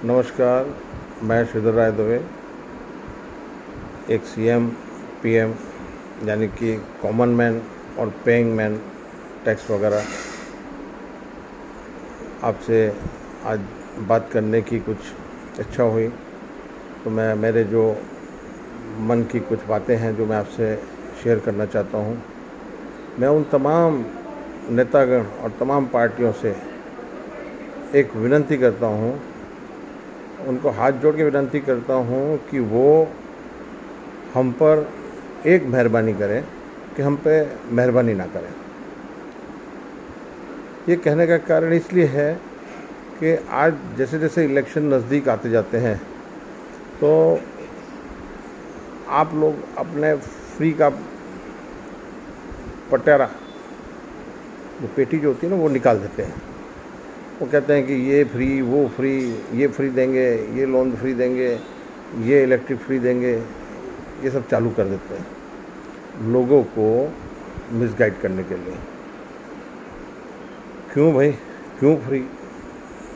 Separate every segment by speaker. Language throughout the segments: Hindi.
Speaker 1: नमस्कार, मैं श्रीधर राय दवे, एक सीएम पीएम यानी कि कॉमन मैन और पेइंग मैन टैक्स वगैरह आपसे आज बात करने की कुछ इच्छा हुई, तो मैं मेरे जो मन की कुछ बातें हैं जो मैं आपसे शेयर करना चाहता हूँ। मैं उन तमाम नेतागण और तमाम पार्टियों से एक विनती करता हूँ, उनको हाथ जोड़ के विनती करता हूँ कि वो हम पर एक मेहरबानी करें कि हम पे मेहरबानी ना करें। ये कहने का कारण इसलिए है कि आज जैसे जैसे इलेक्शन नज़दीक आते जाते हैं तो आप लोग अपने फ्री का पटेरा, जो पेटी जो होती है ना, वो निकाल देते हैं। वो कहते हैं कि ये फ्री, वो फ्री, ये फ्री देंगे, ये लोन फ्री देंगे, ये इलेक्ट्रिक फ्री देंगे, ये सब चालू कर देते हैं लोगों को मिसगाइड करने के लिए। क्यों भाई, क्यों फ्री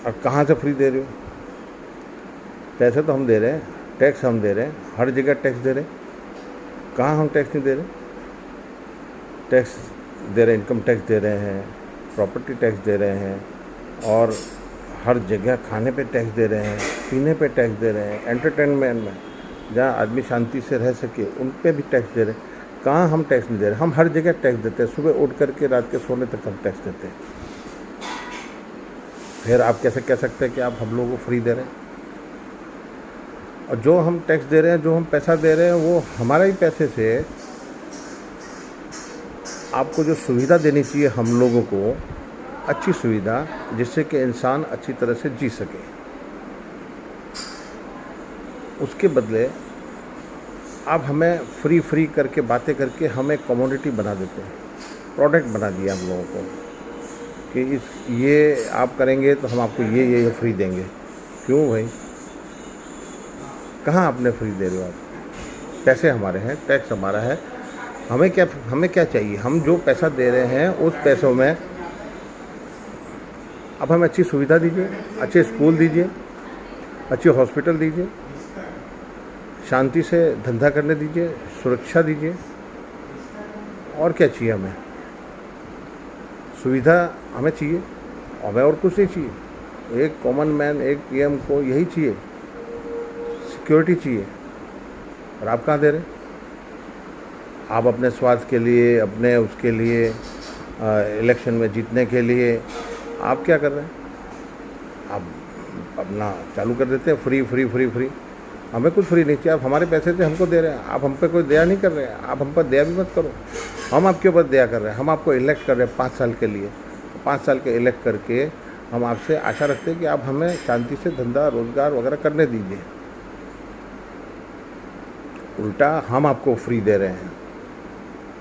Speaker 1: और कहाँ से फ्री दे रहे हो? पैसे तो हम दे रहे हैं, टैक्स हम दे रहे हैं, हर जगह टैक्स दे रहे हैं। कहाँ हम टैक्स नहीं दे रहे? टैक्स दे रहे, इनकम टैक्स दे रहे हैं, प्रॉपर्टी टैक्स दे रहे हैं, और हर जगह खाने पे टैक्स दे रहे हैं, पीने पे टैक्स दे रहे हैं, एंटरटेनमेंट में जहाँ आदमी शांति से रह सके उन पे भी टैक्स दे रहे हैं। कहाँ हम टैक्स नहीं दे रहे? हम हर जगह टैक्स देते हैं। सुबह उठ करके रात के सोने तक हम टैक्स देते हैं। फिर आप कैसे कह सकते हैं कि आप हम लोगों को फ्री दे रहे हैं? और जो हम टैक्स दे रहे हैं, जो हम पैसा दे रहे हैं, वो हमारे ही पैसे से आपको जो सुविधा देनी चाहिए हम लोगों को, अच्छी सुविधा, जिससे कि इंसान अच्छी तरह से जी सके, उसके बदले आप हमें फ्री करके बातें करके हमें कमोडिटी बना देते हैं, प्रोडक्ट बना दिया हम लोगों को कि ये आप करेंगे तो हम आपको ये फ्री देंगे। क्यों भाई, कहाँ आपने फ्री दे रहे हो? आप पैसे हमारे हैं, टैक्स हमारा है, हमें क्या चाहिए? हम जो पैसा दे रहे हैं उस पैसों में अब हमें अच्छी सुविधा दीजिए, अच्छे स्कूल दीजिए, अच्छी हॉस्पिटल दीजिए, शांति से धंधा करने दीजिए, सुरक्षा दीजिए। और क्या चाहिए हमें? सुविधा हमें चाहिए, हमें और कुछ नहीं चाहिए। एक कॉमन मैन, एक पीएम को यही चाहिए, सिक्योरिटी चाहिए। और आप कहाँ दे रहे? आप अपने स्वार्थ के लिए, अपने उसके लिए, इलेक्शन में जीतने के लिए आप क्या कर रहे हैं? आप अपना चालू कर देते हैं फ्री। हमें कुछ फ्री नहीं चाहिए। आप हमारे पैसे से हमको दे रहे हैं, आप हम पे कोई दया नहीं कर रहे हैं। आप हम पर दया भी मत करो। हम आपके ऊपर दया कर रहे हैं। हम आपको इलेक्ट कर रहे हैं 5 साल के लिए। 5 साल के इलेक्ट करके हम आपसे आशा रखते हैं कि आप हमें शांति से धंधा रोजगार वगैरह करने दीजिए। उल्टा हम आपको फ्री दे रहे हैं।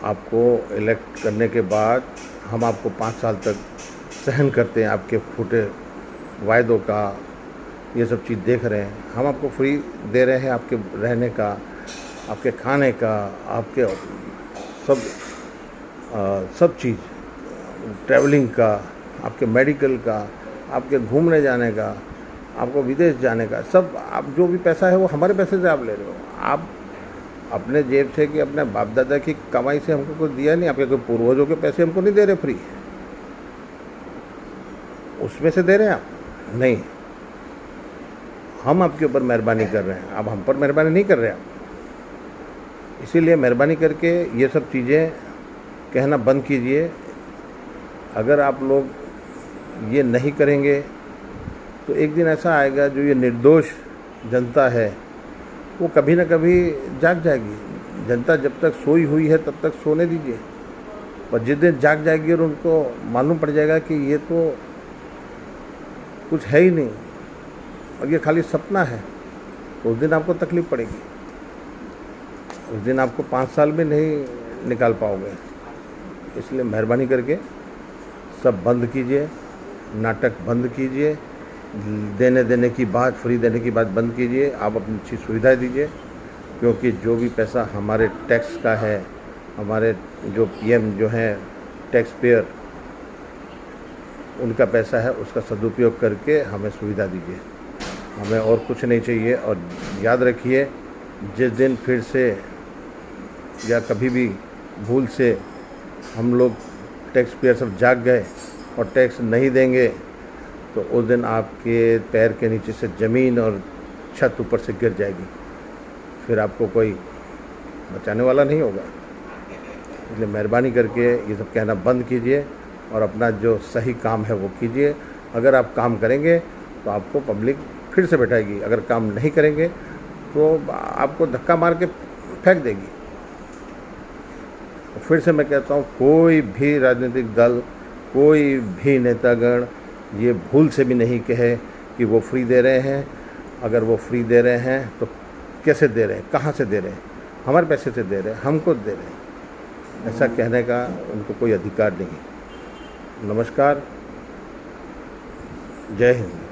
Speaker 1: आपको इलेक्ट करने के बाद हम आपको 5 साल तक सहन करते हैं, आपके फूटे वायदों का, ये सब चीज़ देख रहे हैं। हम आपको फ्री दे रहे हैं, आपके रहने का, आपके खाने का, आपके सब चीज़, ट्रैवलिंग का, आपके मेडिकल का, आपके घूमने जाने का, आपको विदेश जाने का, सब आप जो भी पैसा है वो हमारे पैसे से आप ले रहे हो। आप अपने जेब से कि अपने बाप दादा की कमाई से हमको कुछ दिया नहीं, आपके कोई पूर्वजों के पैसे हमको नहीं दे रहे फ्री, उसमें से दे रहे हैं आप? नहीं, हम आपके ऊपर मेहरबानी कर रहे हैं, आप हम पर मेहरबानी नहीं कर रहे आप। इसीलिए मेहरबानी करके ये सब चीज़ें कहना बंद कीजिए। अगर आप लोग ये नहीं करेंगे तो एक दिन ऐसा आएगा जो ये निर्दोष जनता है वो कभी ना कभी जाग जाएगी। जनता जब तक सोई हुई है तब तक सोने दीजिए, पर जिस दिन जाग जाएगी और उनको मालूम पड़ जाएगा कि ये तो कुछ है ही नहीं और ये खाली सपना है, तो उस दिन आपको तकलीफ़ पड़ेगी। उस दिन आपको 5 साल में नहीं निकाल पाओगे। इसलिए मेहरबानी करके सब बंद कीजिए, नाटक बंद कीजिए, देने की बात, फ्री देने की बात बंद कीजिए। आप अपनी अच्छी सुविधाएं दीजिए, क्योंकि जो भी पैसा हमारे टैक्स का है, हमारे जो पीएम जो हैं टैक्स पेयर, उनका पैसा है, उसका सदुपयोग करके हमें सुविधा दीजिए। हमें और कुछ नहीं चाहिए। और याद रखिए, जिस दिन फिर से या कभी भी भूल से हम लोग टैक्स पेयर सब जाग गए और टैक्स नहीं देंगे, तो उस दिन आपके पैर के नीचे से ज़मीन और छत ऊपर से गिर जाएगी। फिर आपको कोई बचाने वाला नहीं होगा। इसलिए मेहरबानी करके ये सब कहना बंद कीजिए और अपना जो सही काम है वो कीजिए। अगर आप काम करेंगे तो आपको पब्लिक फिर से बैठाएगी, अगर काम नहीं करेंगे तो आपको धक्का मार के फेंक देगी। तो फिर से मैं कहता हूँ, कोई भी राजनीतिक दल, कोई भी नेतागण ये भूल से भी नहीं कहे कि वो फ्री दे रहे हैं। अगर वो फ्री दे रहे हैं तो कैसे दे रहे हैं, कहाँ से दे रहे हैं? हमारे पैसे से दे रहे हैं, हमको दे रहे हैं। ऐसा कहने का उनको कोई अधिकार नहीं। नमस्कार, जय हिंद।